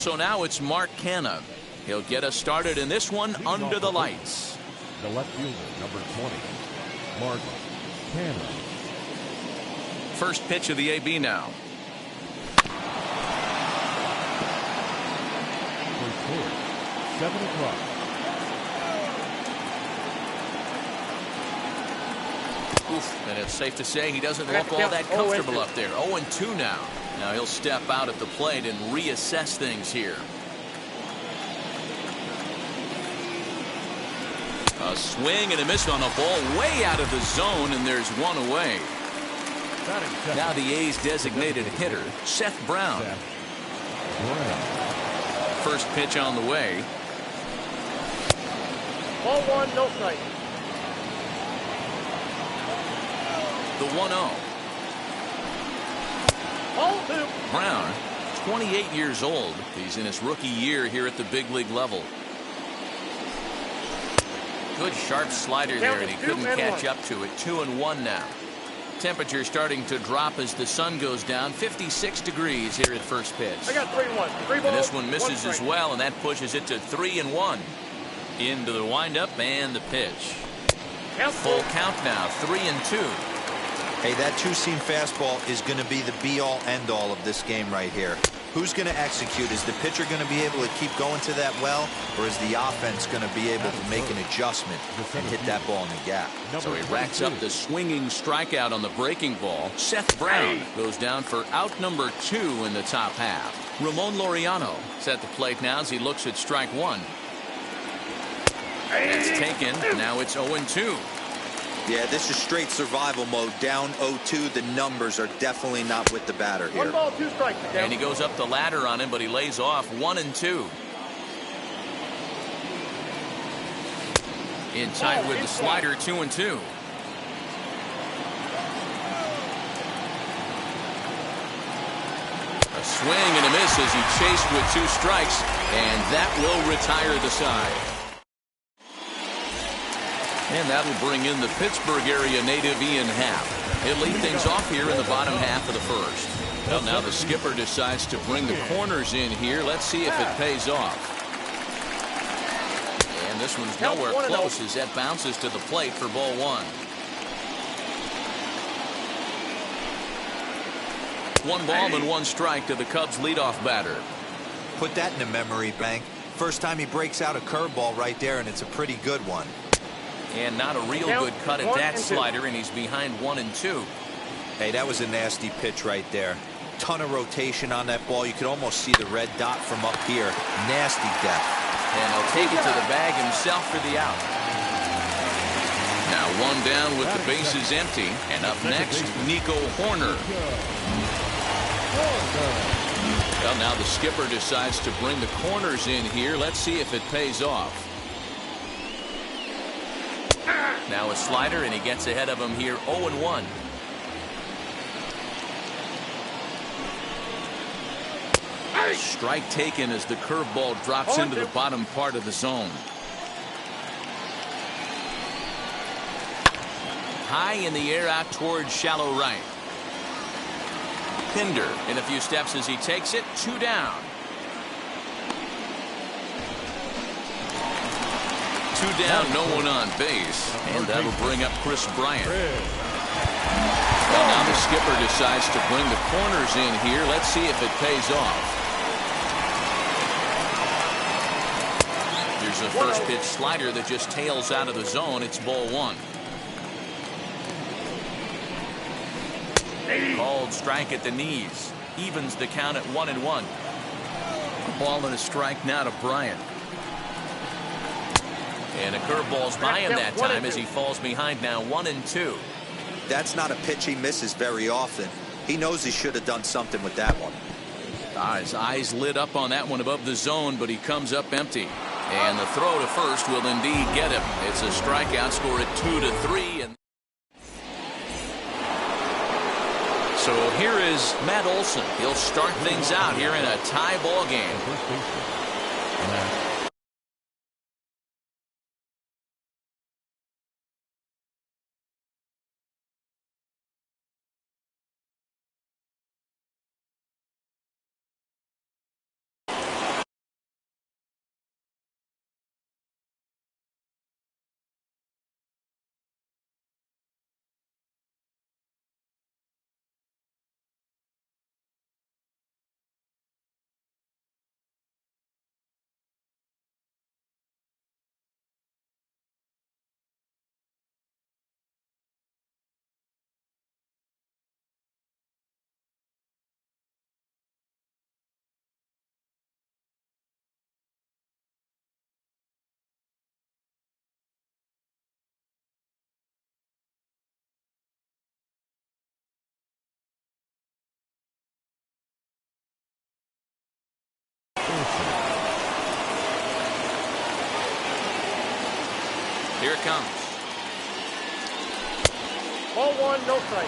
So now it's Mark Canna. He'll get us started in this one under the lights. The left fielder, number 20, Mark Canna. First pitch of the AB now. First pitch, 7 o'clock. Oof, and it's safe to say he doesn't look all that comfortable up there. 0-2 now. Now he'll step out at the plate and reassess things here. A swing and a miss on a ball way out of the zone, and there's one away. Now the A's designated hitter, Seth Brown. First pitch on the way. Ball 1, no strike. The 1-0. Ball 2. Brown, 28 years old. He's in his rookie year here at the big league level. Good sharp slider there, and he couldn't catch up to it. 2-1 now. Temperature starting to drop as the sun goes down. 56 degrees here at first pitch. I got 3-1. 3 balls, and this one misses 1 as well, and that pushes it to 3-1. Into the windup and the pitch. Full count now, 3-2. Hey, that two-seam fastball is going to be the be-all, end-all of this game right here. Who's going to execute? Is the pitcher going to be able to keep going to that well, or is the offense going to be able to make an adjustment and hit that ball in the gap? So he racks up the swinging strikeout on the breaking ball. Seth Brown goes down for out number 2 in the top half. Ramon Laureano is at the plate now as he looks at strike 1. It's taken. Now it's 0-2. Yeah, this is straight survival mode. Down 0-2. The numbers are definitely not with the batter here. 1 ball, 2 strikes. And he goes up the ladder on him, but he lays off 1-2. In tight with the slider, 2-2. A swing and a miss as he chased with 2 strikes, and that will retire the side. And that'll bring in the Pittsburgh area native Ian Happ. He'll lead things off here in the bottom half of the first. Well, now the skipper decides to bring the corners in here. Let's see if it pays off. And this one's nowhere close as that bounces to the plate for ball 1. 1 ball and 1 strike to the Cubs leadoff batter. Put that in the memory bank. First time he breaks out a curveball right there, and it's a pretty good one. And not a real good cut at that slider, and he's behind 1-2. Hey, that was a nasty pitch right there. Ton of rotation on that ball. You could almost see the red dot from up here. Nasty depth. And he'll take it to the bag himself for the out. Now 1 down with the bases empty. And up next, Nico Horner. Well, now the skipper decides to bring the corners in here. Let's see if it pays off. Now a slider, and he gets ahead of him here, 0-1. Strike taken as the curveball drops into the bottom part of the zone. High in the air out towards shallow right. Pinder in a few steps as he takes it. 2 down. 2 down, no one on base, and that'll bring up Chris Bryant. Well, now the skipper decides to bring the corners in here. Let's see if it pays off. Here's a first pitch slider that just tails out of the zone. It's ball 1. Called strike at the knees. Evens the count at 1-1. A ball and a strike now to Bryant. And a curveball's by him that time as he falls behind now 1-2. That's not a pitch he misses very often. He knows he should have done something with that one. His eyes lit up on that one above the zone, but he comes up empty. And the throw to first will indeed get him. It's a strikeout, score at 2-3. And so here is Matt Olson. He'll start things out here in a tie ball game. Here it comes. Ball one, no strike.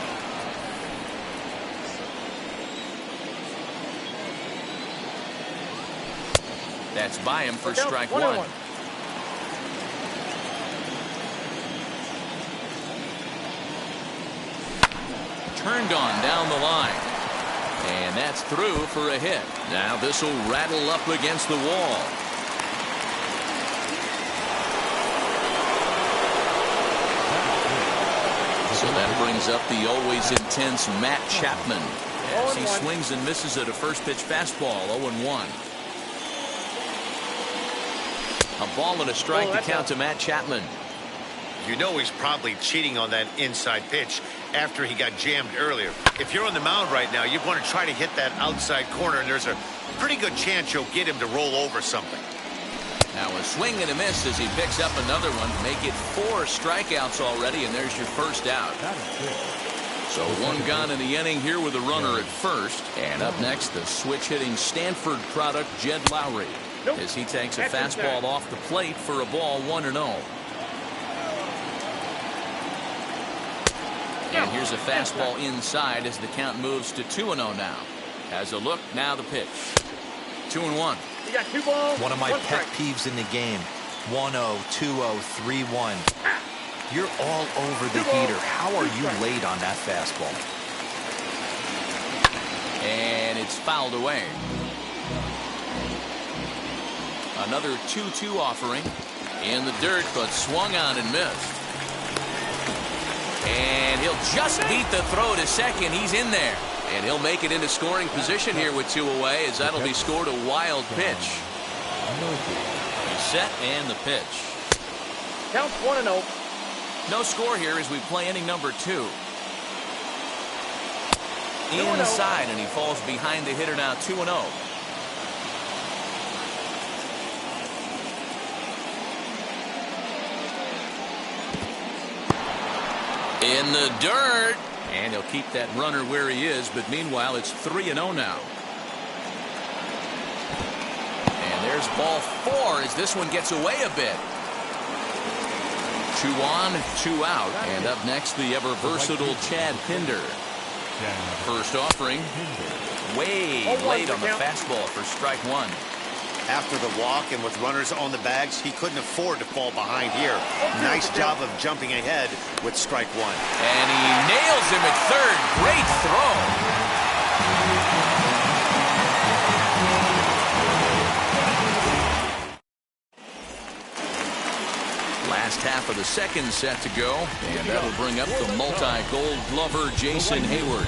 That's by him for Look out, strike 1-1. one. Turned on down the line. And that's through for a hit. Now this will rattle up against the wall. So that brings up the always intense Matt Chapman as he swings and misses at a first pitch fastball. 0-1. A ball and a strike to count to Matt Chapman. You know he's probably cheating on that inside pitch after he got jammed earlier. If you're on the mound right now, you want to try to hit that outside corner, and there's a pretty good chance you'll get him to roll over something. Now a swing and a miss as he picks up another one. Make it 4 strikeouts already, and there's your first out. So one gone in the inning here with a runner at first. And up next, the switch-hitting Stanford product, Jed Lowry, as he takes a fastball off the plate for a ball 1-0. And here's a fastball inside as the count moves to 2-0 now. Has a look, now the pitch. 2-1. You got 2 balls. One of my pet strike. peeves in the game. 1-0, 2-0, 3-1. You're all over the heater. How are you late on that fastball? And it's fouled away. Another 2-2 offering in the dirt, but swung on and missed. And he'll just beat the throw to second. He's in there. And he'll make it into scoring position here with 2 away, as that'll be scored a wild pitch. He's set and the pitch. Counts 1-0. No score here as we play inning number 2. Inside, and he falls behind the hitter now 2-0. In the dirt, and he'll keep that runner where he is, but meanwhile it's 3-0 now. And there's ball 4 as this one gets away a bit. 2 on, 2 out, and up next the ever versatile Chad Pinder. First offering, way late on the fastball for strike 1. After the walk and with runners on the bags, he couldn't afford to fall behind here. Nice job of jumping ahead with strike 1. And he nails him at third. Great throw. Last half of the second set to go, and that'll bring up the multi-gold glover Jason Hayward.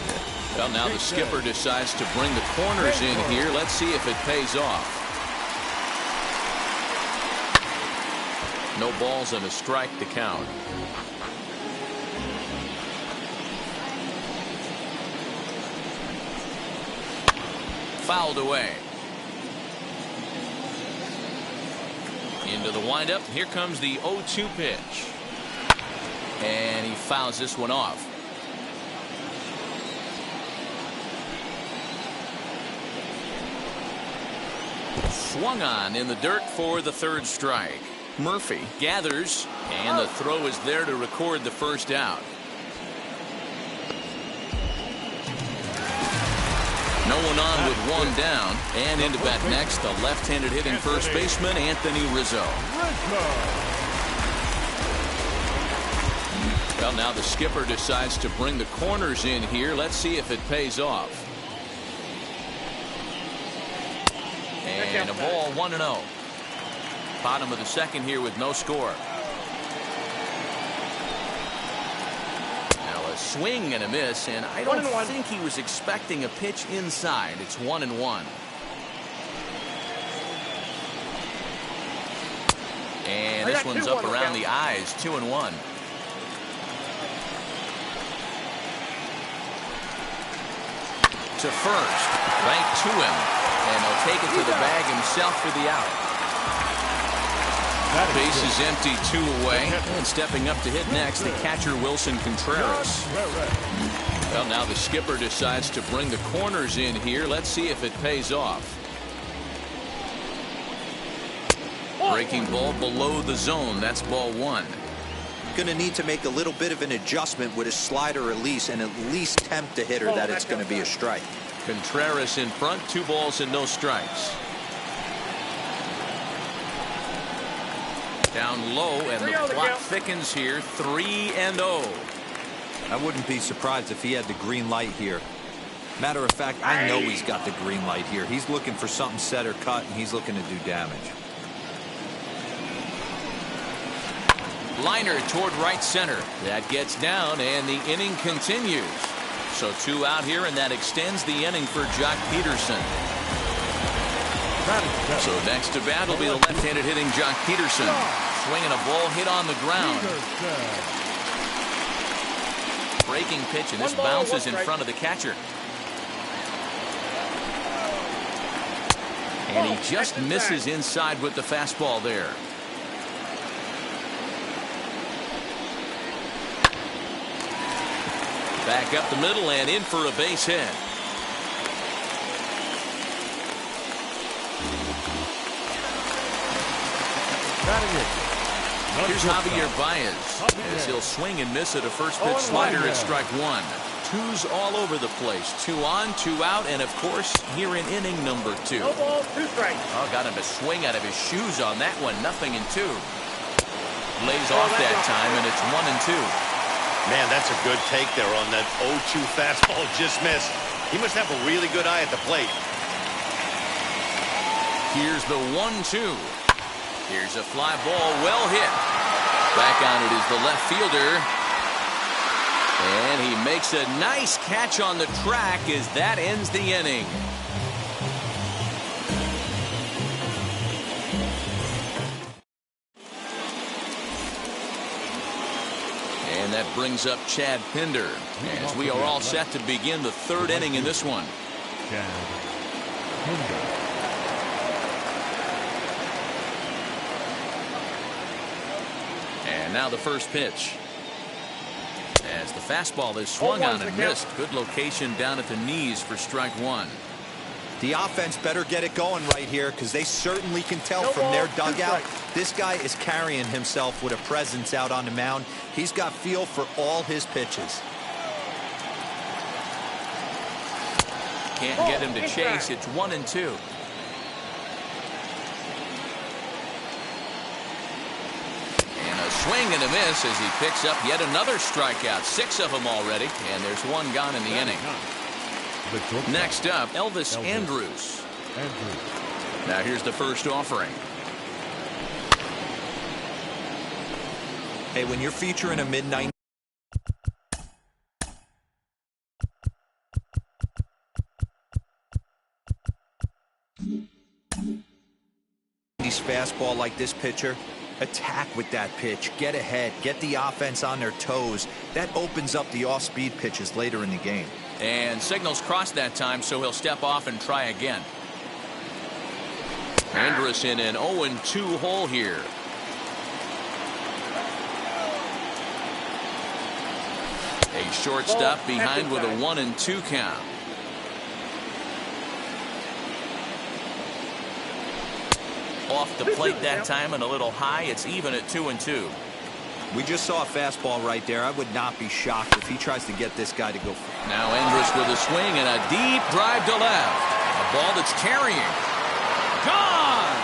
Well, now the skipper decides to bring the corners in here. Let's see if it pays off. No balls and a strike to count. Fouled away. Into the windup. Here comes the 0-2 pitch. And he fouls this one off. Swung on in the dirt for the third strike. Murphy gathers, and the throw is there to record the first out. No one on with 1 down, and into bat next, the left-handed hitting first baseman Anthony Rizzo. Well, now the skipper decides to bring the corners in here. Let's see if it pays off. And a ball 1-0. Bottom of the second here with no score. Now a swing and a miss, and I don't think he was expecting a pitch inside. It's 1-1. And this one's up around the eyes. 2-1. To first, right to him, and he'll take it to the bag himself for the out. Base is empty, 2 away, and stepping up to hit next, the catcher Wilson Contreras. Well, now the skipper decides to bring the corners in here. Let's see if it pays off. Breaking ball below the zone. That's ball one. Going to need to make a little bit of an adjustment with his slider release and at least tempt the hitter that it's going to be a strike. Contreras in front, 2 balls and no strikes. Down low, and the clock thickens here. 3-0. I wouldn't be surprised if he had the green light here. Matter of fact, I know he's got the green light here. He's looking for something set or cut, and he's looking to do damage. Liner toward right center. That gets down, and the inning continues. So 2 out here, and that extends the inning for Jock Peterson. So next to bat will be the left-handed hitting Jock Peterson. Swinging a ball hit on the ground. Breaking pitch, and this bounces in front of the catcher. And he just misses inside with the fastball there. Back up the middle and in for a base hit. Here's Javier Baez as he'll swing and miss at a first pitch slider at strike 1. 2's all over the place. 2 on, 2 out, and of course here in inning number 2. No ball, 2 strikes. Oh, got him to swing out of his shoes on that one. 0-2. Lays off that time, and it's 1-2. Man, that's a good take there on that 0-2 fastball just missed. He must have a really good eye at the plate. Here's the 1-2. Here's a fly ball, well hit. Back on it is the left fielder. And he makes a nice catch on the track as that ends the inning. And that brings up Chad Pinder as we are all set to begin the 3rd inning in this one. And now the first pitch. As the fastball is swung on and missed. Good location down at the knees for strike 1. The offense better get it going right here because they certainly can tell from their dugout this guy is carrying himself with a presence out on the mound. He's got feel for all his pitches. Can't get him to chase. It's 1-2. And a swing and a miss as he picks up yet another strikeout. 6 of them already, and there's 1 gone in the inning. Next up, Elvis Andrus. Now here's the first offering. Hey, when you're featuring a mid-90s fastball like this pitcher, attack with that pitch, get ahead, get the offense on their toes. That opens up the off-speed pitches later in the game. And signals crossed that time, so he'll step off and try again. Andrus in an 0-2 hole here. A shortstop behind with a 1-2 count. Off the plate that time and a little high. It's even at 2-2. We just saw a fastball right there. I would not be shocked if he tries to get this guy to go. Now Andrus with a swing and a deep drive to left. A ball that's carrying. Gone!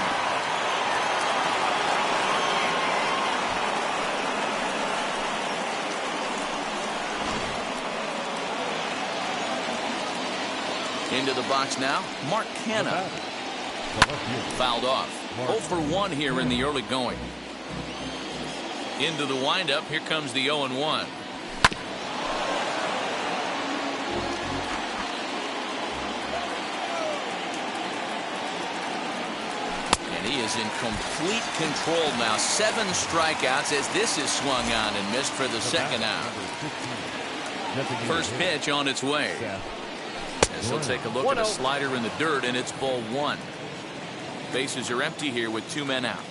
Into the box now, Mark Canha. Fouled off. 0 for 1 here in the early going. Into the windup, here comes the 0-1. And he is in complete control now. 7 strikeouts as this is swung on and missed for the second out. First pitch on its way. As he'll take a look at a slider in the dirt, and it's ball 1. Bases are empty here with 2 men out.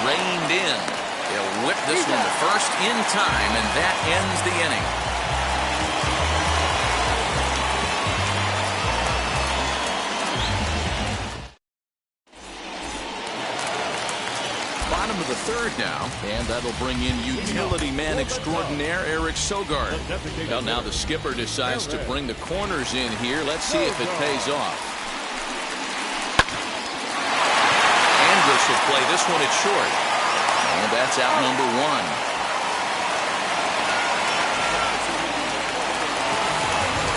Reined in. They'll whip this one to first in time, and that ends the inning. Bottom of the third now, and that'll bring in utility man extraordinaire Eric Sogard. Well, now the skipper decides to bring the corners in here. Let's see if it pays off. Andrus will play this one at short, and that's out number one.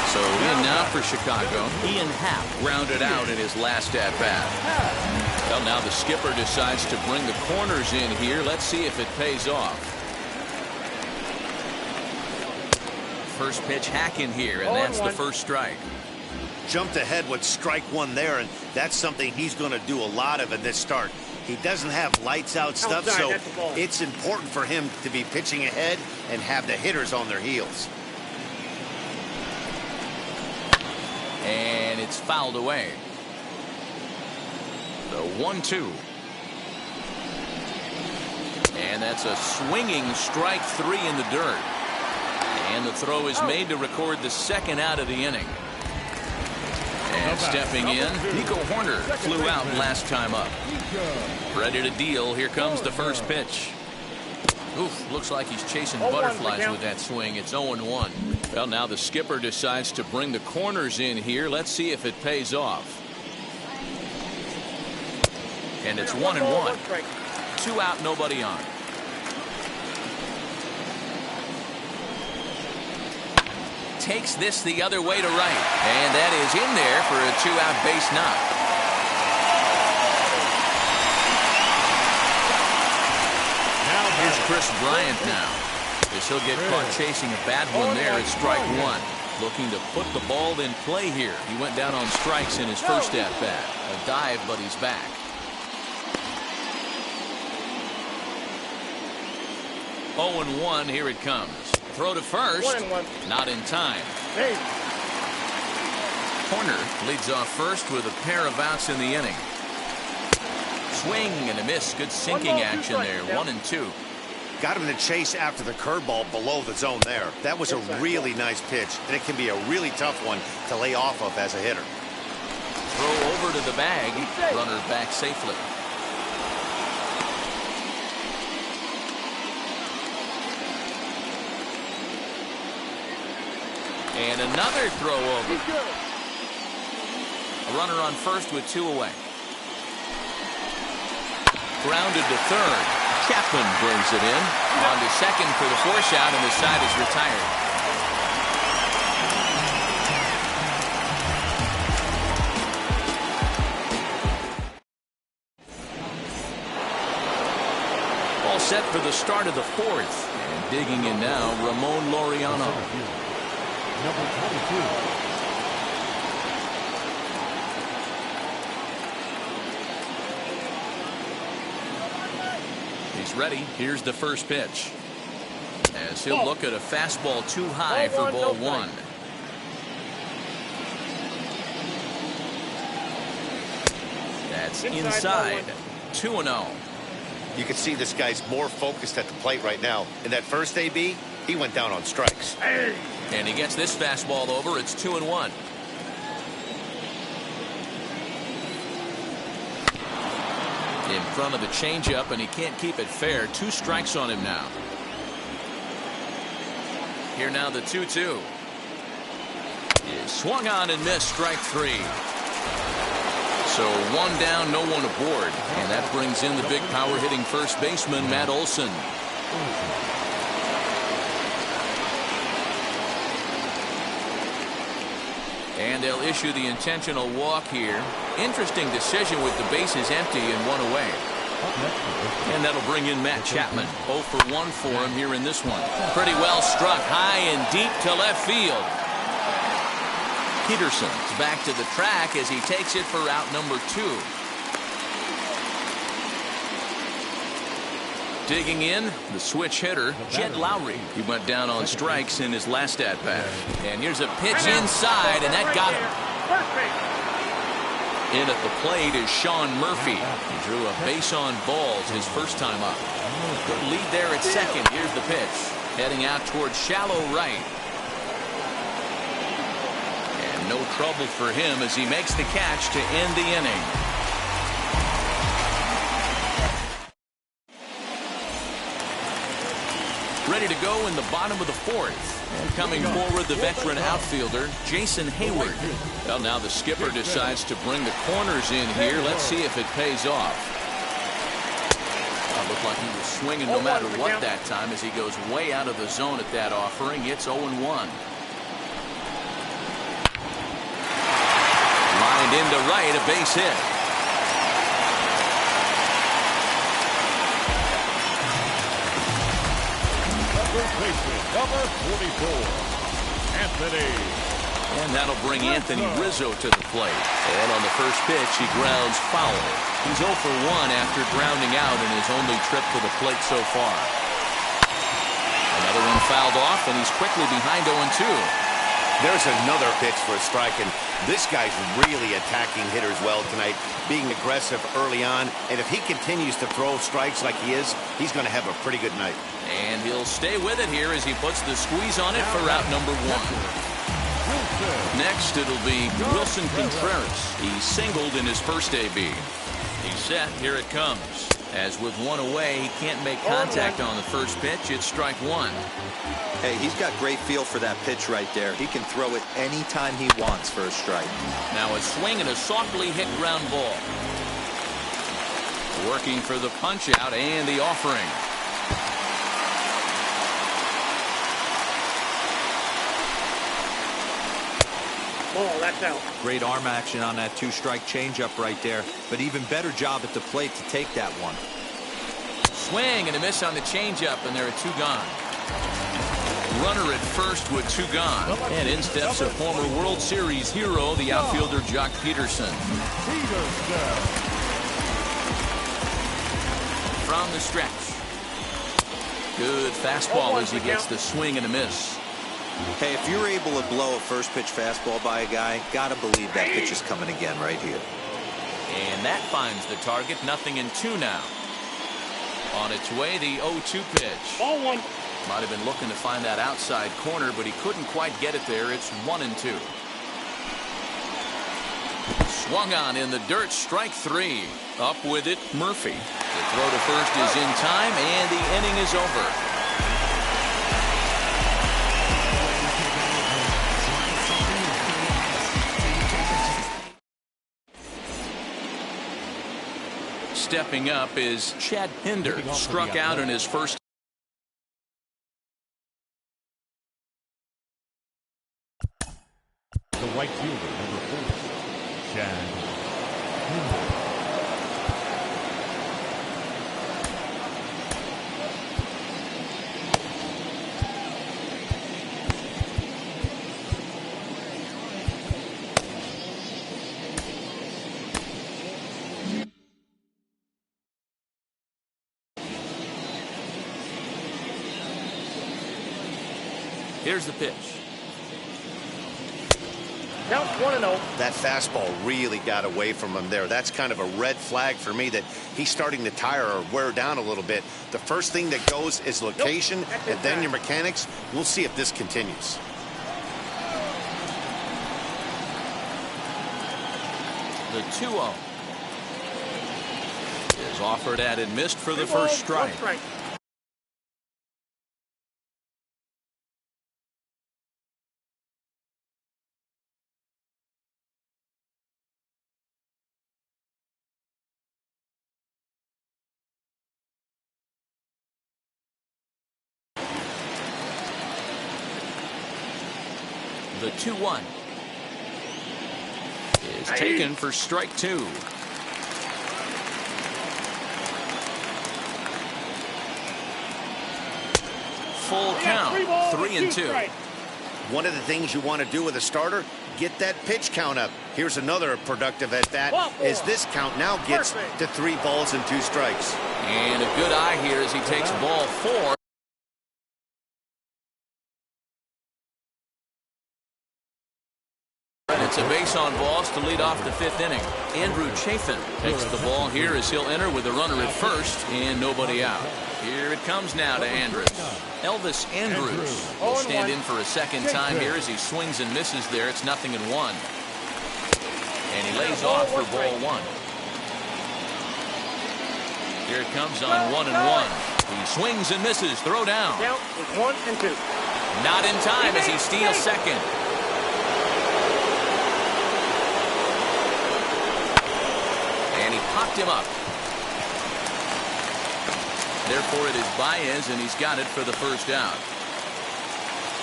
So in now for Chicago, Ian Happ rounded out in his last at-bat. Well, now the skipper decides to bring the corners in here. Let's see if it pays off. First pitch hack in here, and that's the first strike. Jumped ahead with strike one there, and that's something he's going to do a lot of in this start. He doesn't have lights out stuff, so it's important for him to be pitching ahead and have the hitters on their heels. And it's fouled away. The 1-2. And that's a swinging strike three in the dirt. And the throw is made to record the second out of the inning. And stepping in, Nico Horner flew out last time up. Ready to deal. Here comes the first pitch. Oof, looks like he's chasing butterflies with that swing. It's 0-1. Well, now the skipper decides to bring the corners in here. Let's see if it pays off. And it's 1-1. 2 out, nobody on. Takes this the other way to right. And that is in there for a 2-out base knock. Here's Chris Bryant now. As he'll get caught chasing a bad one there at strike one. Looking to put the ball in play here. He went down on strikes in his first at-bat. A dive, but he's back. 0-1, here it comes. Throw to first. Not in time. Horner leads off first with a pair of outs in the inning. Swing and a miss. Good sinking action there. 1-2. Got him to chase after the curveball below the zone there. That was a really nice pitch, and it can be a really tough one to lay off of as a hitter. Throw over to the bag. Runner back safely. And another throw over. A runner on first with 2 away. Grounded to third. Chapman brings it in. On to second for the force out, and the side is retired. All set for the start of the fourth. And digging in now, Ramon Laureano. Number 22. He's ready. Here's the first pitch. As he'll look at a fastball too high for ball one. That's inside. 2-0. You can see this guy's more focused at the plate right now. In that first AB, he went down on strikes. And he gets this fastball over. It's 2-1. In front of the changeup, and he can't keep it fair. 2 strikes on him now. Here now the 2-2. Swung on and missed. Strike 3. So 1 down, no one aboard. And that brings in the big power hitting first baseman, Matt Olson. And they'll issue the intentional walk here. Interesting decision with the bases empty and 1 away. And that'll bring in Matt Chapman. 0 for 1 for him here in this one. Pretty well struck high and deep to left field. Peterson's back to the track as he takes it for out number 2. Digging in, the switch hitter, Jed Lowry. He went down on strikes in his last at-bat. And here's a pitch inside, and that got him. In at the plate is Sean Murphy. He drew a base on balls his first time up. Good lead there at second. Here's the pitch. Heading out towards shallow right. And no trouble for him as he makes the catch to end the inning. Ready to go in the bottom of the fourth. And coming forward, the veteran outfielder, Jason Hayward. Well, now the skipper decides to bring the corners in here. Let's see if it pays off. Looked like he was swinging no matter what that time as he goes way out of the zone at that offering. It's 0-1. Lined into right, a base hit. Number 44, Anthony. And that'll bring Anthony Rizzo to the plate. And on the first pitch, he grounds foul. He's 0 for 1 after grounding out in his only trip to the plate so far. Another one fouled off, and he's quickly behind 0-2. There's another pitch for a strike, and this guy's really attacking hitters well tonight, being aggressive early on. And if he continues to throw strikes like he is, he's going to have a pretty good night. And he'll stay with it here as he puts the squeeze on it for out number 1. Next, it'll be Wilson Contreras. He singled in his first AB. He's set. Here it comes. As with one away, he can't make contact on the first pitch. It's strike 1. Hey, he's got great feel for that pitch right there. He can throw it anytime he wants for a strike. Now a swing and a softly hit ground ball. Working for the punch out and the offering. Ball, that's out. Great arm action on that two-strike changeup right there, but even better job at the plate to take that one. Swing and a miss on the changeup, and there are 2 gone. Runner at first with 2 gone. And in steps a former World Series hero, the outfielder Jock Peterson. From the stretch. Good fastball as he gets the swing and a miss. Hey, if you're able to blow a first pitch fastball by a guy, gotta believe that pitch is coming again right here. And that finds the target. 0-2 now. On its way, the 0-2 pitch. Ball 1. Might have been looking to find that outside corner, but he couldn't quite get it there. It's 1-2. Swung on in the dirt, strike 3. Up with it, Murphy. The throw to first is in time, and the inning is over. Stepping up is Chad Pinder. Struck out in his first. The right fielder, number 4, Chad Pinder. Here's the pitch. Count 1-0. That fastball really got away from him there. That's kind of a red flag for me that he's starting to tire or wear down a little bit. The first thing that goes is location, and then your mechanics. We'll see if this continues. The 2-0 is offered at and missed for the first strike. The 2-1 is taken for strike 2. Full count, 3-2. One of the things you want to do with a starter, get that pitch count up. Here's another productive at bat as this count now gets to 3 balls and 2 strikes. And a good eye here as he takes ball 4. It's a base on balls to lead off the 5th inning. Andrew Chafin takes the ball here as he'll enter with a runner at first and nobody out. Here it comes now to Andrus. Elvis Andrus will stand in for a second time here as he swings and misses there. It's 0-1. And he lays off for ball 1. Here it comes on 1-1. He swings and misses. Throw down. Count is 1-2. Not in time as he steals second. And he popped him up. Therefore, it is Baez, and he's got it for the first out.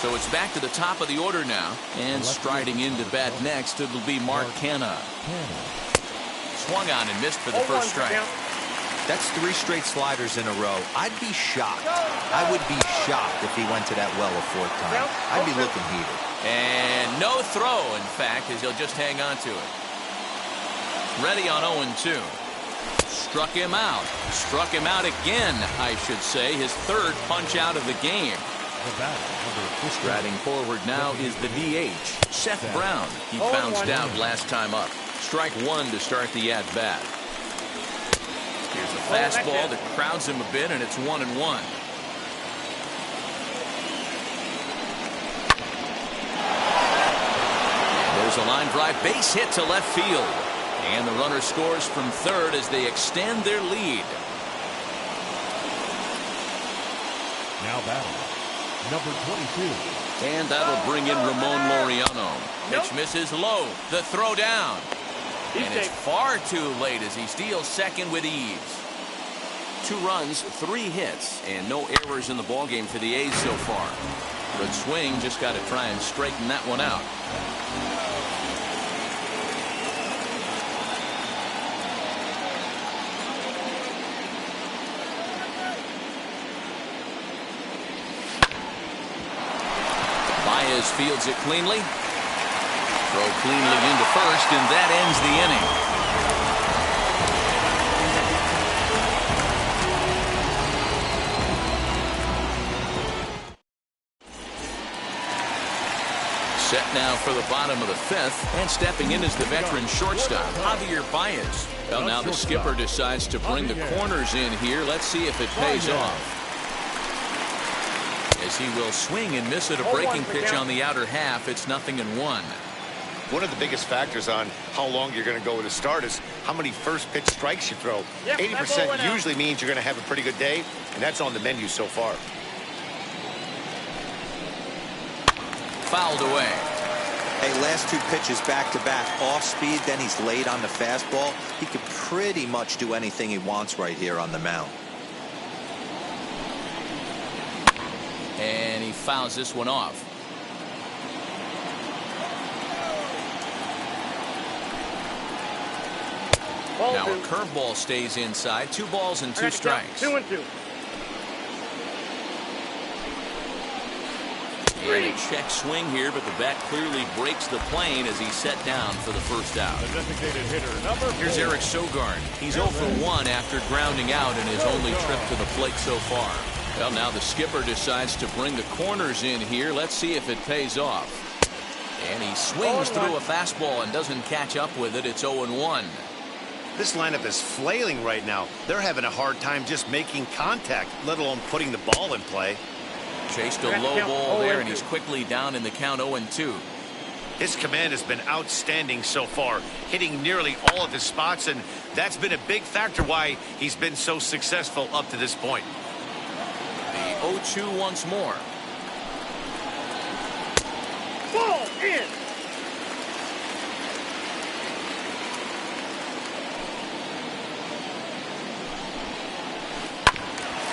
So it's back to the top of the order now. And striding in to bat next, it'll be Mark Canha. Swung on and missed for the first strike. That's 3 straight sliders in a row. I'd be shocked. I would be shocked if he went to that well a 4th time. I'd be looking heated. And no throw, in fact, as he'll just hang on to it. Ready on 0-2. Struck him out. Struck him out again, I should say. His 3rd punch out of the game. Striding forward now is the DH, Seth Brown. He bounced out last time up. Strike 1 to start the at-bat. Here's a fastball that crowds him a bit, and it's 1-1. There's a line drive base hit to left field. And the runner scores from 3rd as they extend their lead. Now batting, number 22. And that'll bring in Ramon Laureano. Pitch misses low. The throw down. And it's far too late as he steals second with ease. 2 runs, 3 hits, and no errors in the ballgame for the A's so far. Good swing, just got to try and straighten that one out. Baez fields it cleanly. Throw cleanly into first, and that ends the inning. Set now for the bottom of the 5th, and stepping in is the veteran shortstop, Javier Baez. Well, now the skipper decides to bring the corners in here. Let's see if it pays off. As he will swing and miss at a breaking pitch on the outer half. It's 0-1. One of the biggest factors on how long you're going to go with a start is how many first pitch strikes you throw. 80% usually means you're going to have a pretty good day, and that's on the menu so far. Fouled away. Hey, last 2 pitches back-to-back off speed, then he's late on the fastball. He could pretty much do anything he wants right here on the mound. And he fouls this one off. Now a curveball stays inside. 2 balls and 2 strikes. 2-2. And a check swing here, but the bat clearly breaks the plane as he's set down for the first out. The designated hitter, number 4. Here's Eric Sogard. He's 0 for 1 after grounding out in his only trip to the plate so far. Well, now the skipper decides to bring the corners in here. Let's see if it pays off. And he swings through a fastball and doesn't catch up with it. It's 0-1. This lineup is flailing right now. They're having a hard time just making contact, let alone putting the ball in play. Chased a low ball there, and he's quickly down in the count 0-2. His command has been outstanding so far, hitting nearly all of his spots, and that's been a big factor why he's been so successful up to this point. The 0-2 once more. Ball in.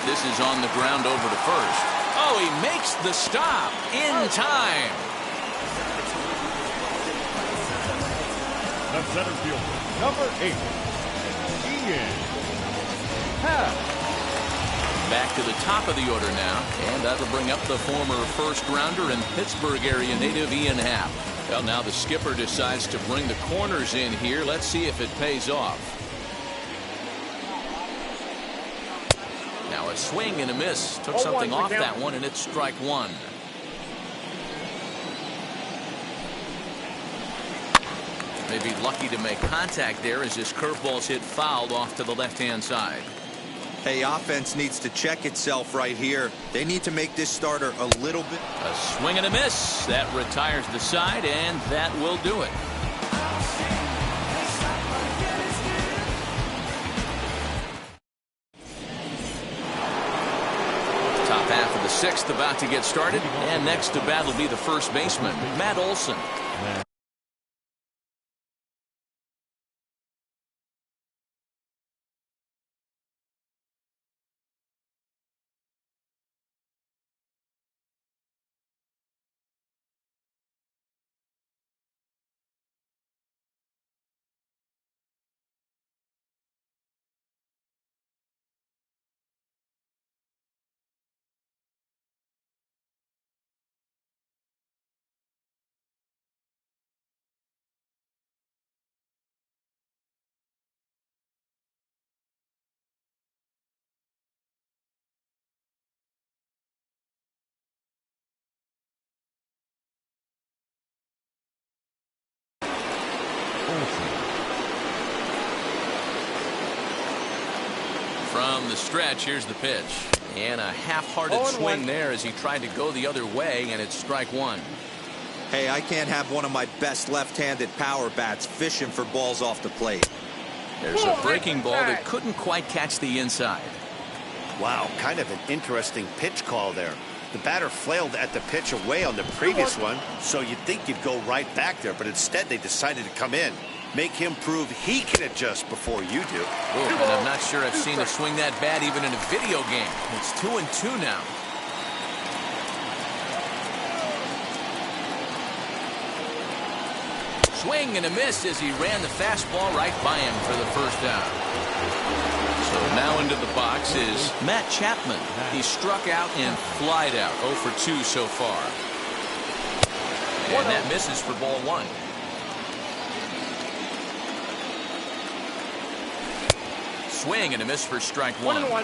This is on the ground over to first. Oh, he makes the stop in time. The center fielder, number 8, Ian Happ. Back to the top of the order now, and that'll bring up the former first-rounder and Pittsburgh area native Ian Happ. Well, now the skipper decides to bring the corners in here. Let's see if it pays off. Now a swing and a miss. Took something off that one, and it's strike 1. May be lucky to make contact there as this curveball's hit fouled off to the left-hand side. Hey, offense needs to check itself right here. They need to make this starter a little bit. A swing and a miss. That retires the side, and that will do it. Top half of the sixth about to get started, and next to bat will be the first baseman, Matt Olson. From the stretch, here's the pitch. And a half-hearted swing there as he tried to go the other way, and it's strike one. Hey, I can't have one of my best left-handed power bats fishing for balls off the plate. There's a breaking ball that couldn't quite catch the inside. Wow, kind of an interesting pitch call there. The batter flailed at the pitch away on the previous one, so you'd think you'd go right back there, but instead they decided to come in. Make him prove he can adjust before you do. Ooh, and I'm not sure I've seen a swing that bad even in a video game. It's 2-2 now. Swing and a miss as he ran the fastball right by him for the first out. So now into the box is Matt Chapman. He struck out and flied out. 0 for 2 so far. And that misses for ball one. Swing and a miss for strike one. 1-1.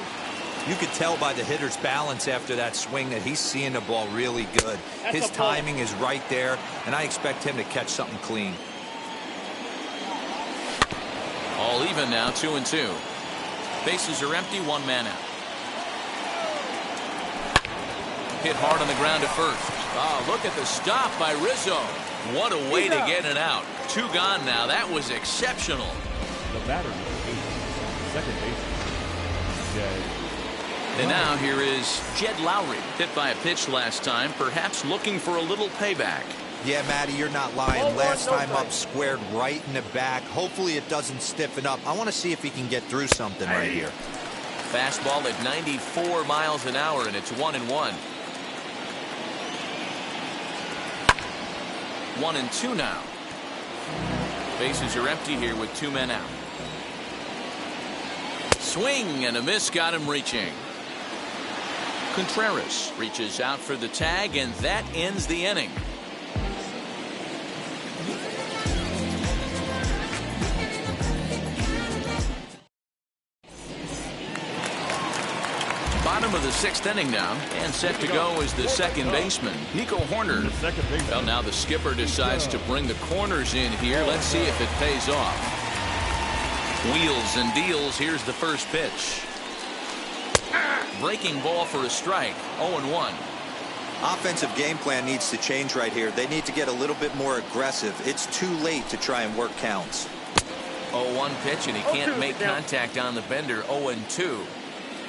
You could tell by the hitter's balance after that swing that he's seeing the ball really good. His timing is right there, and I expect him to catch something clean. All even now, 2-2. Bases are empty, one man out. Hit hard on the ground at first. Oh, look at the stop by Rizzo. What a way to get it out. 2 gone now. That was exceptional. The batter, second baseman, Jed. And now here is Jed Lowry. Hit by a pitch last time, perhaps looking for a little payback. Yeah, Matty, you're not lying. Last time up, squared right in the back. Hopefully it doesn't stiffen up. I want to see if he can get through something right here. Fastball at 94 miles an hour, and it's 1-1. 1-2 now. Bases are empty here with 2 men out. Swing and a miss got him reaching. Contreras reaches out for the tag, and that ends the inning. Bottom of the 6th inning now, and set to go is the second baseman, Nico Horner. Well, now the skipper decides to bring the corners in here. Let's see if it pays off. Wheels and deals. Here's the first pitch. Breaking ball for a strike. 0-1. Offensive game plan needs to change right here. They need to get a little bit more aggressive. It's too late to try and work counts. 0-1 pitch, and he can't make contact on the bender. 0-2.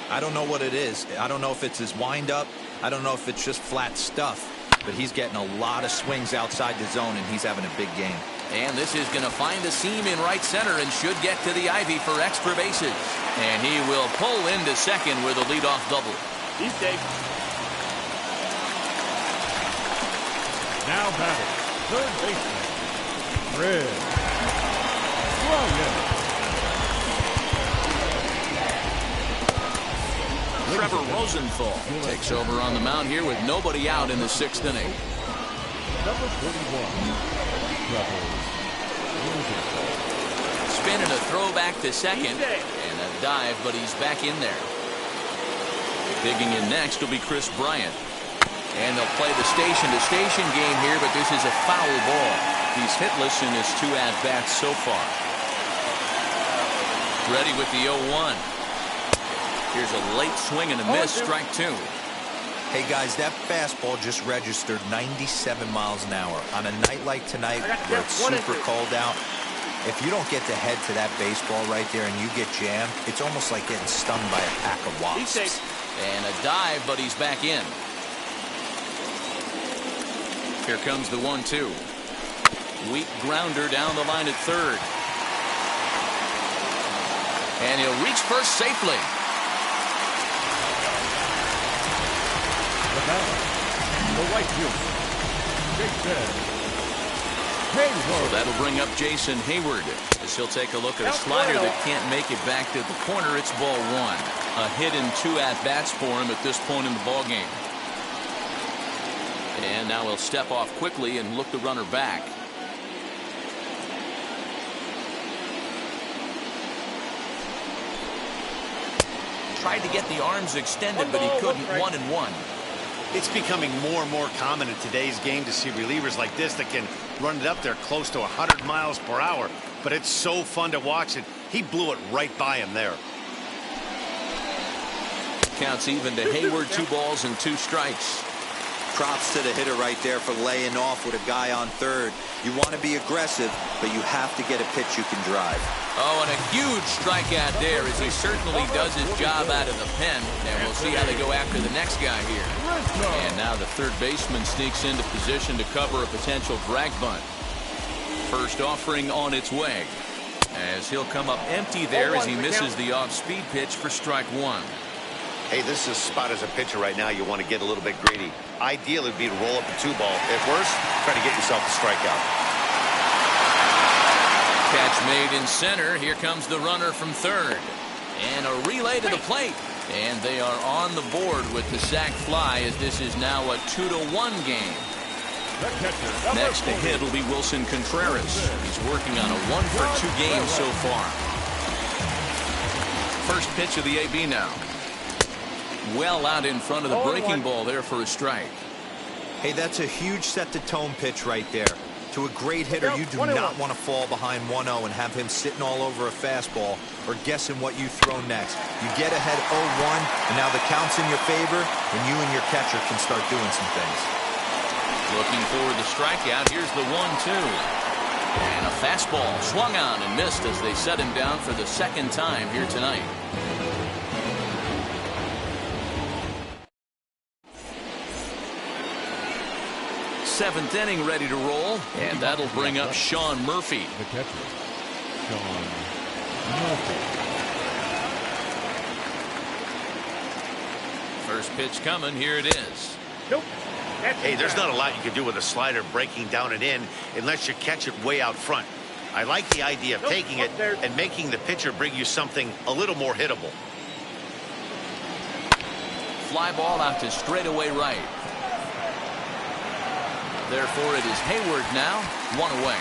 I don't know what it is. I don't know if it's his windup. I don't know if it's just flat stuff. But he's getting a lot of swings outside the zone, and he's having a big game. And this is going to find a seam in right center and should get to the ivy for extra bases. And he will pull into second with a leadoff double. He's safe. Now batting, third baseman, Fred Ryan. Trevor Rosenthal takes over on the mound here with nobody out in the 6th inning. Number 41, Trevor Rosenthal. Spin and a throw back to second. And a dive, but he's back in there. Digging in next will be Chris Bryant. And they'll play the station-to-station game here, but this is a foul ball. He's hitless in his 2 at-bats so far. Ready with the 0-1. Here's a late swing and a miss, strike 2. Hey guys, that fastball just registered 97 miles an hour. On a night like tonight where it's super cold out, if you don't get the head to that baseball right there and you get jammed, it's almost like getting stung by a pack of wasps. And a dive, but he's back in. Here comes the 1-2. Weak grounder down the line at third. And he'll reach first safely. The right field. So that'll bring up Jason Hayward as he'll take a look at a slider that can't make it back to the corner. It's ball 1. A hit and 2 at-bats for him at this point in the ball game. And now he'll step off quickly and look the runner back. Tried to get the arms extended, but he couldn't. 1-1. It's becoming more and more common in today's game to see relievers like this that can run it up there close to 100 miles per hour. But it's so fun to watch it. He blew it right by him there. Counts even to Hayward. 2 balls and 2 strikes. Props to the hitter right there for laying off with a guy on third. You want to be aggressive, but you have to get a pitch you can drive. Oh, and a huge strikeout there as he certainly does his job out of the pen. And we'll see how they go after the next guy here. And now the third baseman sneaks into position to cover a potential drag bunt. First offering on its way as he'll come up empty there as he misses the off-speed pitch for strike 1. Hey, this is a spot as a pitcher right now. You want to get a little bit greedy. Ideal would be to roll up a 2-ball. At worst, try to get yourself a strikeout. Catch made in center. Here comes the runner from third. And a relay to the plate. And they are on the board with the sac fly as this is now a 2-1 game. Next to hit will be Wilson Contreras. He's working on a 1-for-2 game so far. First pitch of the AB now. Well out in front of the breaking ball there for a strike. Hey, that's a huge set-the-tone pitch right there. To a great hitter, you do not want to fall behind 1-0 and have him sitting all over a fastball or guessing what you throw next. You get ahead 0-1, and now the count's in your favor, and you and your catcher can start doing some things. Looking for the strikeout. Here's the 1-2. And a fastball swung on and missed as they set him down for the second time here tonight. Seventh inning ready to roll, and that'll bring up Sean Murphy. The catcher, Sean Murphy. First pitch coming. Here it is. Nope. Hey, there's not a lot you can do with a slider breaking down and in unless you catch it way out front. I like the idea of taking it and making the pitcher bring you something a little more hittable. Fly ball out to straightaway right. Therefore, it is Hayward now, 1 away.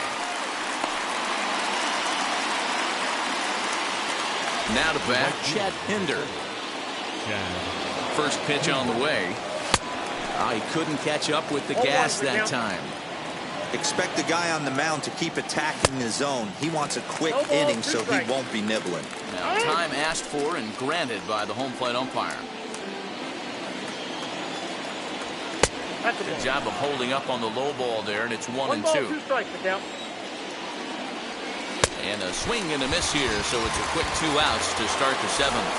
Now to bat, Chet Hinder. First pitch on the way. Oh, he couldn't catch up with the gas that time. Expect the guy on the mound to keep attacking the zone. He wants a quick inning so he won't be nibbling. Now, time asked for and granted by the home plate umpire. Good job of holding up on the low ball there, and it's 1-2. 2 strikes, count. And a swing and a miss here, so it's a quick 2 outs to start the 7th.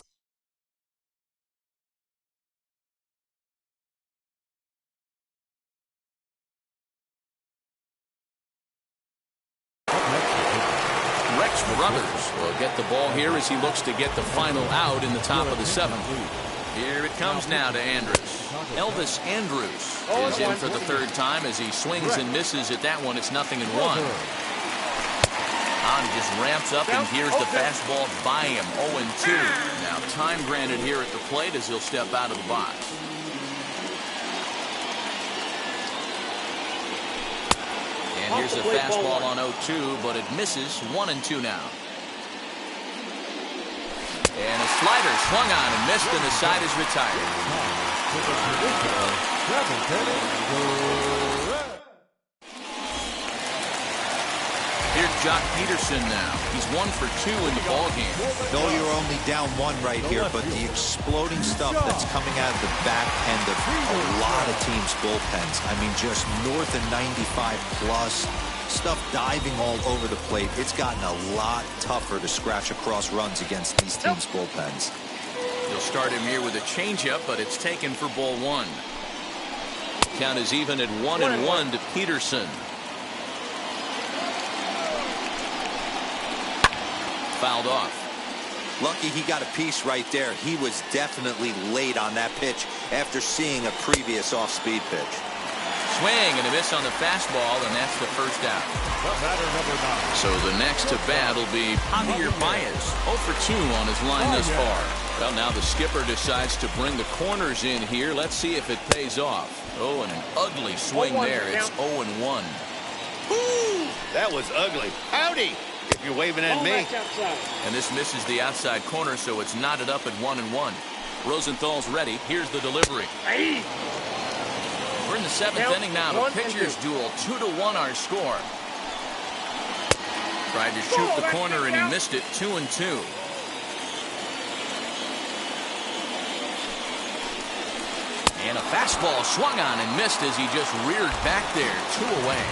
Rex Brothers will get the ball here as he looks to get the final out in the top of the 7th. Here it comes now to Andrews. Elvis Andrews is in for the 3rd time as he swings and misses at that one. It's 0-1. On just ramps up, and here's the fastball by him. 0-2. Now time granted here at the plate as he'll step out of the box. And here's a fastball on 0-2, but it misses. 1-2 now. And a slider swung on and missed, and the side is retired. Jock Peterson now. He's 1 for 2 in the ballgame. No, you're only down 1 right here, but the exploding stuff that's coming out of the back end of a lot of teams' bullpens. I mean, just north of 95 plus. Stuff diving all over the plate. It's gotten a lot tougher to scratch across runs against these teams' bullpens. He'll start him here with a changeup, but it's taken for ball 1. Count is even at 1-1 to Peterson. Fouled off. Lucky he got a piece right there. He was definitely late on that pitch after seeing a previous off-speed pitch. Swing and a miss on the fastball, and that's the first out. Batter number 9. So the next to bat will be Javier Baez. 0 for 2 on his line thus far. Well, now the skipper decides to bring the corners in here. Let's see if it pays off. Oh, and an ugly swing there. It's 0-1. Woo! That was ugly. Howdy! If you're waving at me. And this misses the outside corner, so it's knotted up at 1-1. Rosenthal's ready. Here's the delivery. We're in the 7th inning now. The pitcher's duel. 2-1 our score. Tried to shoot the corner and he missed it. 2-2. And a fastball swung on and missed as he just reared back there. 2 away.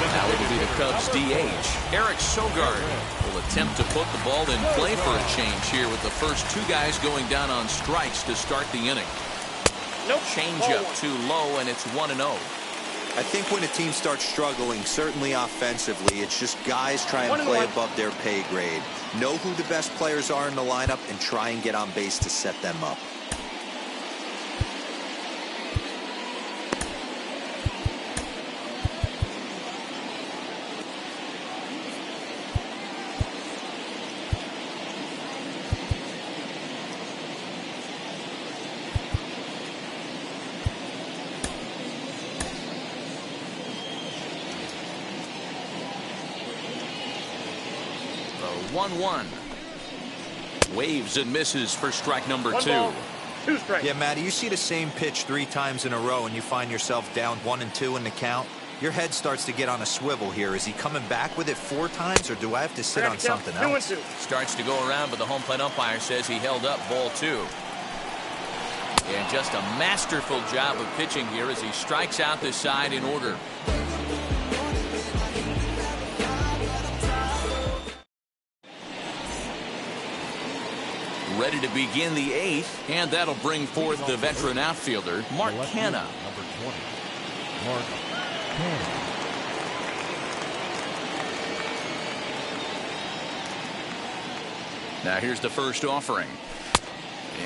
Now it'll be the Cubs DH. Eric Sogard will attempt to put the ball in play for a change here with the first 2 guys going down on strikes to start the inning. Changeup too low, and it's 1-0. I think when a team starts struggling, certainly offensively, it's just guys try and play above their pay grade. Know who the best players are in the lineup and try and get on base to set them up. The 1-1. Waves and misses for strike number 2. 2 strikes. Yeah, Matty, you see the same pitch 3 times in a row and you find yourself down 1-2 in the count. Your head starts to get on a swivel here. Is he coming back with it 4 times, or do I have to sit on something else? 2-2. Starts to go around, but the home plate umpire says he held up ball 2. And just a masterful job of pitching here as he strikes out the side in order. Ready to begin the 8th, and that'll bring forth the veteran outfielder, Mark Canha. Number 20. Mark Canha. Now here's the first offering.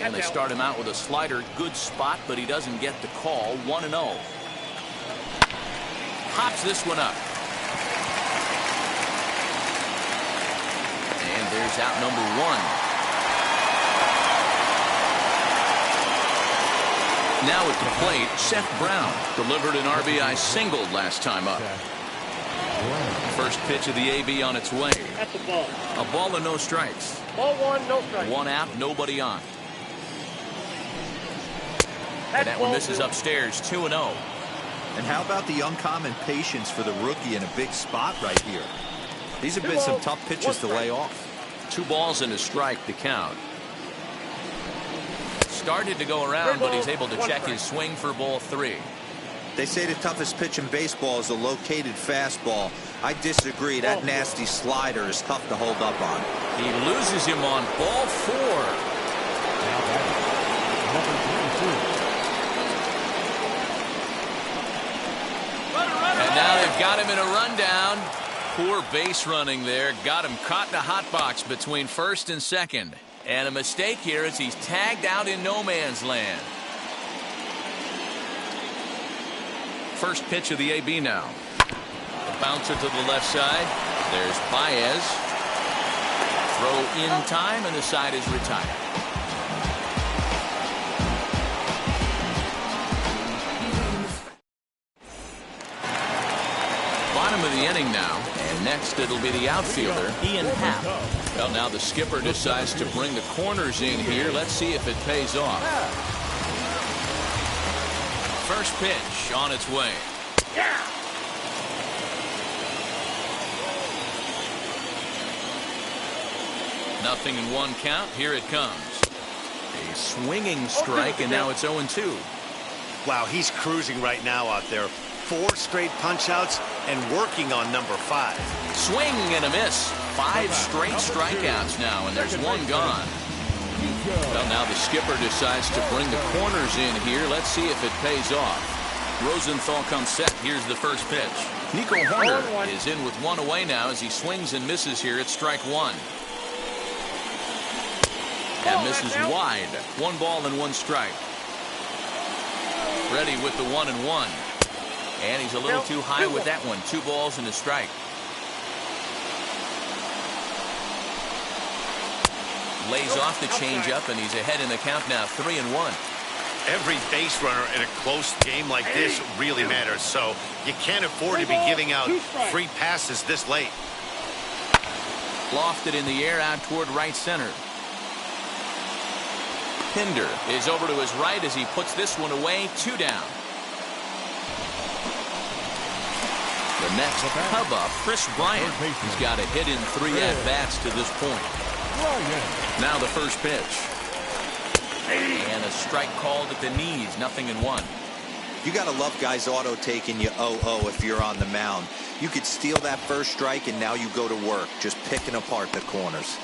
And they start him out with a slider. Good spot, but he doesn't get the call. 1-0. Pops this one up. And there's out number 1. Now at the plate, Seth Brown delivered an RBI single last time up. First pitch of the AB on its way. That's a ball. A ball and no strikes. Ball 1, no strikes. 1 out, nobody on. And that one misses upstairs. 2-0. And how about the uncommon patience for the rookie in a big spot right here? These have been some tough pitches to lay off. 2 balls and a strike to count. Started to go around, but he's able to check his swing for ball 3. They say the toughest pitch in baseball is a located fastball. I disagree. That nasty slider is tough to hold up on. He loses him on ball 4. And now they've got him in a rundown. Poor base running there. Got him caught in a hot box between first and second. And a mistake here as he's tagged out in no man's land. First pitch of the AB now. A bouncer to the left side. There's Baez. Throw in time, and the side is retired. Bottom of the inning now. And next it'll be the outfielder, Ian Happ. Well, now the skipper decides to bring the corners in here. Let's see if it pays off. First pitch on its way. Nothing in one count. Here it comes. A swinging strike, and now it's 0-2. Wow, he's cruising right now out there. 4 straight punch-outs and working on number 5. Swing and a miss. 5 straight strikeouts now, and there's 1 gone. Well, now the skipper decides to bring the corners in here. Let's see if it pays off. Rosenthal comes set. Here's the first pitch. Nico Horner is in with 1 away now as he swings and misses here at strike 1. And misses wide. 1 ball and 1 strike. Ready with the 1-1. And he's a little too high with that one. 2 balls and a strike. Lays off the changeup, and he's ahead in the count now, 3-1. Every base runner in a close game like this really matters, so you can't afford to be giving out free passes this late. Lofted in the air out toward right center. Pinder is over to his right as he puts this one away. 2 down. The next Cub up, Chris Bryant. He's got a hit in 3 at-bats to this point. Now the first pitch. And a strike called at the knees. 0-1. You got to love guys auto taking you 0-0 if you're on the mound. You could steal that first strike, and now you go to work just picking apart the corners.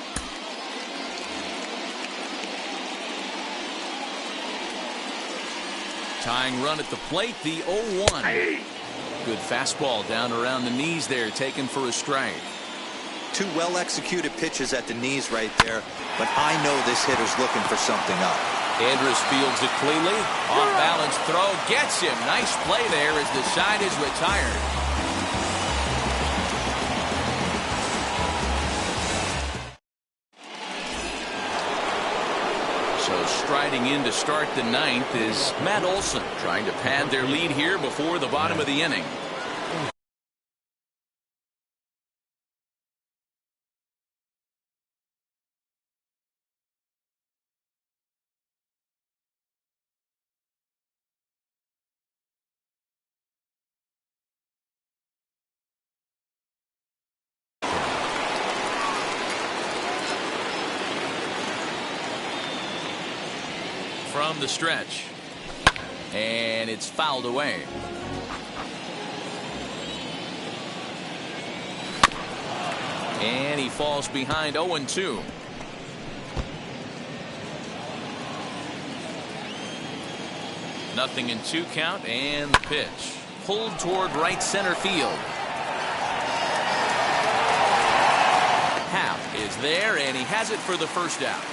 Tying run at the plate, the 0-1. Good fastball down around the knees there, taken for a strike. 2 well-executed pitches at the knees right there, but I know this hitter's looking for something up. Andrus fields it cleanly. Off-balance throw gets him. Nice play there as the side is retired. So striding in to start the 9th is Matt Olson, trying to pad their lead here before the bottom of the inning. From the stretch, and it's fouled away. And he falls behind. 0-2. Nothing in 2 count, and the pitch pulled toward right center field. Happ is there, and he has it for the first out.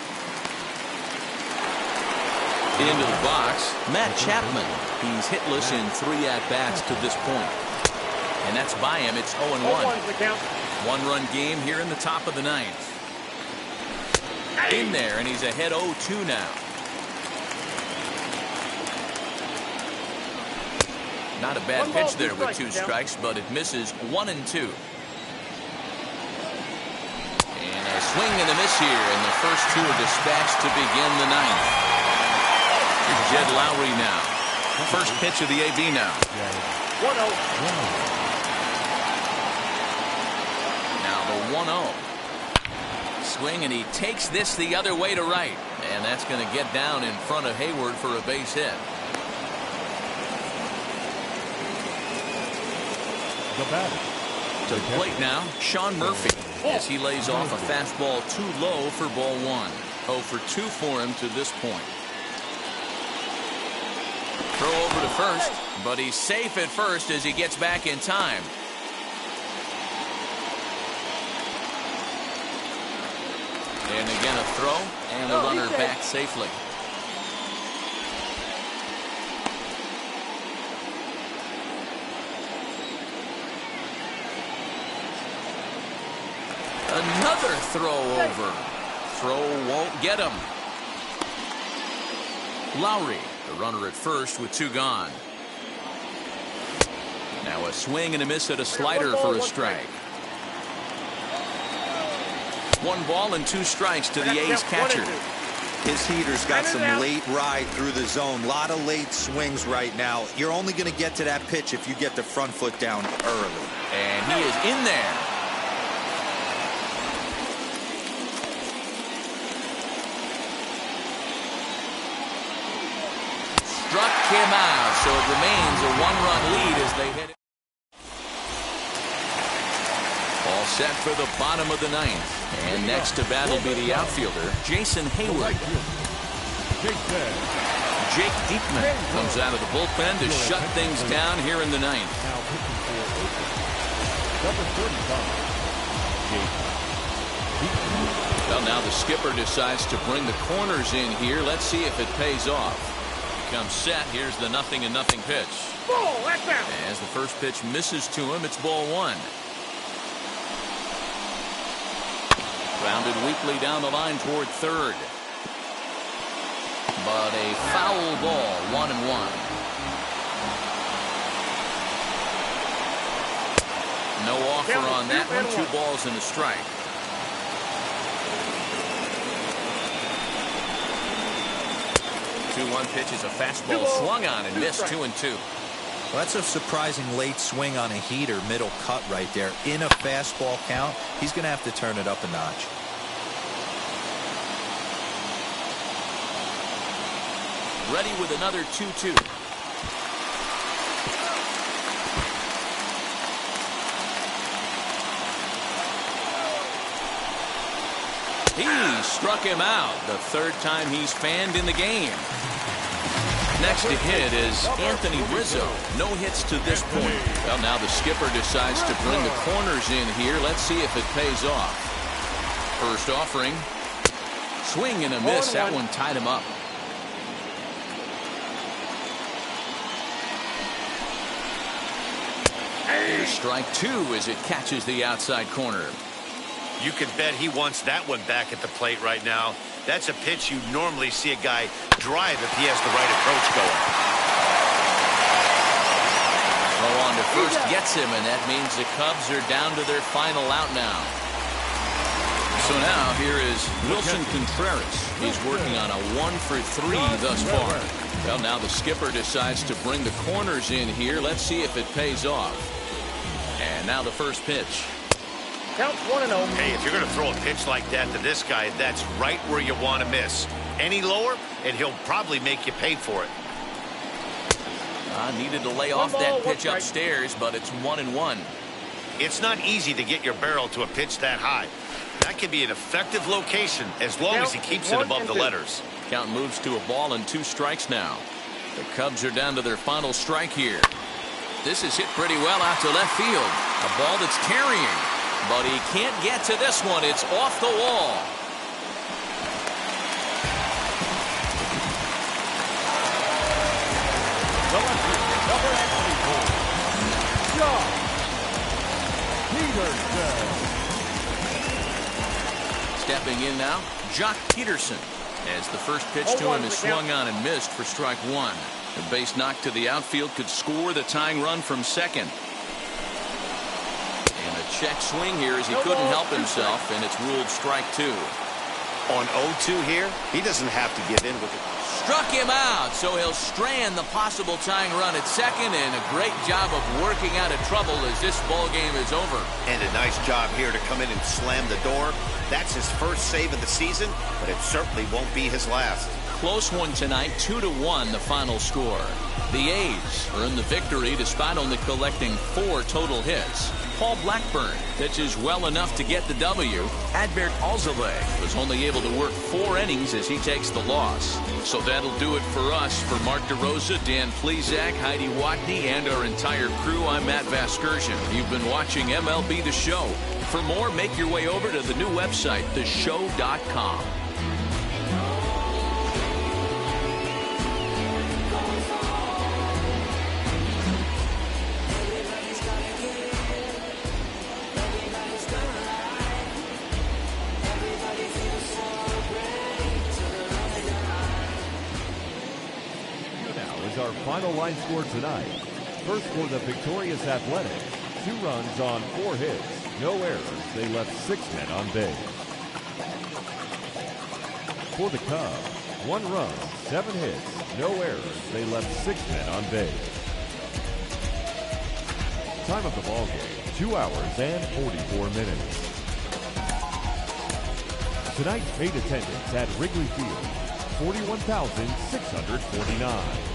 Into the box, Matt Chapman. He's hitless in 3 at-bats to this point. And that's by him. It's 0-1. 1-run game here in the top of the 9th. In there, and he's ahead 0-2 now. Not a bad pitch there with 2 strikes, but it misses. 1-2. And a swing and a miss here, and the first 2 are dispatched to begin the 9th. Jed Lowry now. First pitch of the AB now. 1-0. Now the 1-0. Swing, and he takes this the other way to right. And that's going to get down in front of Hayward for a base hit. The batter. To the plate now, Sean Murphy, as he lays off a fastball too low for ball 1. 0 for 2 for him to this point. Throw over to first, but he's safe at first as he gets back in time. And again a throw, and the runner back safely. Another throw over. Throw won't get him. Lowry, the runner at first with 2 gone. Now a swing and a miss at a slider for a strike. 1 ball and 2 strikes to the A's catcher. His heater's got some late ride through the zone. A lot of late swings right now. You're only going to get to that pitch if you get the front foot down early. And he is in there. him out, so it remains a one-run lead as they head. All set for the bottom of the ninth. And next to bat will be the outfielder, Jason Hayward. Jake Diekman comes out of the bullpen to shut things down here in the ninth. Well, now the skipper decides to bring the corners in here. Let's see if it pays off. Comes set. Here's the 0-0 pitch. Ball, that's out. As the first pitch misses to him, it's ball one. Grounded weakly down the line toward third. But a foul ball, 1-1. No offer on that one. 2 balls and a strike. The 2-1 pitch is a fastball swung on and missed. 2-2. Well, that's a surprising late swing on a heater, middle cut right there. In a fastball count, he's going to have to turn it up a notch. Ready with another 2-2. He struck him out, the third time he's fanned in the game. Next to hit is Anthony Rizzo. No hits to this point. Well, now the skipper decides to bring the corners in here. Let's see if it pays off. First offering. Swing and a miss. That one tied him up. Here's strike 2 as it catches the outside corner. You can bet he wants that one back at the plate right now. That's a pitch you normally see a guy drive if he has the right approach going. Throw on to first gets him, and that means the Cubs are down to their final out now. So now here is Wilson Contreras. He's working on a 1-for-3 thus far. Well, now the skipper decides to bring the corners in here. Let's see if it pays off. And now the first pitch. Counts 1-0. Hey, if you're going to throw a pitch like that to this guy, that's right where you want to miss. Any lower, and he'll probably make you pay for it. Needed to lay off that pitch upstairs, but it's 1-1. It's not easy to get your barrel to a pitch that high. That can be an effective location as long as he keeps it above the letters. Count moves to a ball and 2 strikes now. The Cubs are down to their final strike here. This is hit pretty well out to left field. A ball that's carrying. But he can't get to this one. It's off the wall. Stepping in now, Jock Peterson. As the first pitch to him is swung on and missed for strike 1. The base knock to the outfield could score the tying run from second. Check swing here as he couldn't help himself, and it's ruled strike 2. On 0-2 here, he doesn't have to give in with it. Struck him out, so he'll strand the possible tying run at second, and a great job of working out of trouble as this ball game is over. And a nice job here to come in and slam the door. That's his first save of the season, but it certainly won't be his last. Close one tonight, 2-1 the final score. The A's earn the victory despite only collecting 4 total hits. Paul Blackburn pitches well enough to get the W. Adbert Alzolay was only able to work 4 innings as he takes the loss. So that'll do it for us. For Mark DeRosa, Dan Plesac, Heidi Watney, and our entire crew, I'm Matt Vasgersian. You've been watching MLB The Show. For more, make your way over to the new website, theshow.com. Our final line score tonight. First for the victorious Athletics, 2 runs on 4 hits, no errors. They left 6 men on base. For the Cubs, 1 run, 7 hits, no errors. They left 6 men on base. Time of the ball game, 2 hours and 44 minutes. Tonight's paid attendance at Wrigley Field, 41,649.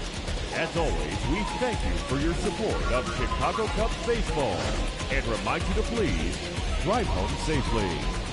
As always, we thank you for your support of Chicago Cubs baseball and remind you to please drive home safely.